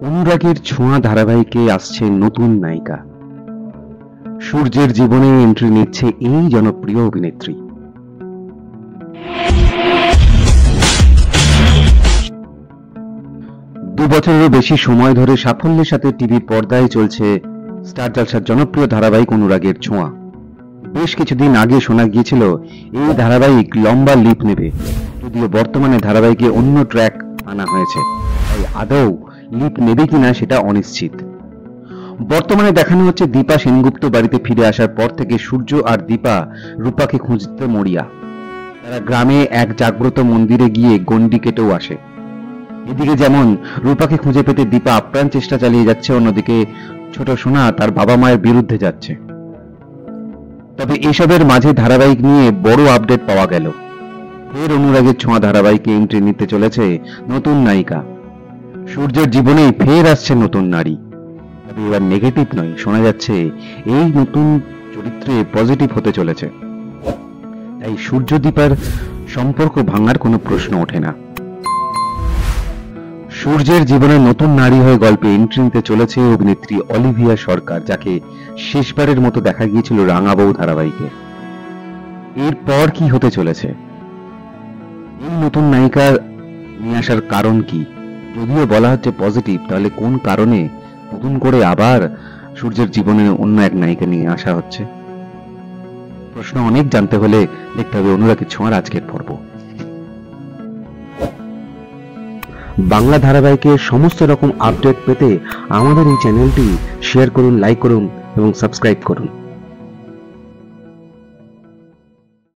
অনুরাগের ছোঁয়া ধারাবাহিকে আসছে নতুন নায়িকা। সূর্যের জীবনে এন্ট্রি নিচ্ছে এই জনপ্রিয় অভিনেত্রী। দু বছরেরও বেশি সময় ধরে সাফল্যের সাথে টিভির পর্দায় চলছে স্টার জলসার জনপ্রিয় ধারাবাহিক অনুরাগের ছোঁয়া। বেশ কিছুদিন আগে শোনা গিয়েছিল এই ধারাবাহিক লম্বা লিপ নেবে, যদিও বর্তমানে ধারাবাহিকে অন্য ট্র্যাক আনা হয়েছে, তাই আদৌ লিপ নেবে কিনা সেটা অনিশ্চিত। বর্তমানে দেখানো হচ্ছে দীপা সেনগুপ্ত বাড়িতে ফিরে আসার পর থেকে সূর্য আর দীপা রূপাকে খুঁজতে মরিয়া। তারা গ্রামে এক জাগ্রত মন্দিরে গিয়ে গন্ডি কেটেও আসে। এদিকে যেমন রূপাকে খুঁজে পেতে দীপা আপ্রাণ চেষ্টা চালিয়ে যাচ্ছে, অন্যদিকে ছোট সোনা তার বাবা মায়ের বিরুদ্ধে যাচ্ছে। তবে এসবের মাঝে ধারাবাহিক নিয়ে বড় আপডেট পাওয়া গেল। ফের অনুরাগের ছোঁয়া ধারাবাহিকে এন্ট্রি নিতে চলেছে নতুন নায়িকা। সূর্যের জীবনেই ফের আসছে নতুন নারী। তবে এবার নেগেটিভ নয়, শোনা যাচ্ছে এই নতুন চরিত্রে পজিটিভ হতে চলেছে। তাই সূর্য দীপার সম্পর্ক ভাঙার কোনো প্রশ্ন ওঠে না। সূর্যের জীবনে নতুন নারী হয়ে গল্পে এন্ট্রি নিতে চলেছে অভিনেত্রী অলিভিয়া সরকার, যাকে শেষবারের মতো দেখা গিয়েছিল রাঙা বউ ধারাবাহিকে। এরপর কি হতে চলেছে? এই নতুন নায়িকা নিয়ে আসার কারণ কি? যদিও বলা হচ্ছে পজিটিভ, তাহলে কোন কারণে নতুন করে আবার সূর্যের জীবনে অন্য এক নায়িকা নিয়ে আসা হচ্ছে? প্রশ্ন অনেক। জানতে হলে দেখতে হবে অনুরাগের ছোঁয়ার আজকের পর্ব। বাংলা ধারাবাহিকের সমস্ত রকম আপডেট পেতে আমাদের এই চ্যানেলটি শেয়ার করুন, লাইক করুন এবং সাবস্ক্রাইব করুন।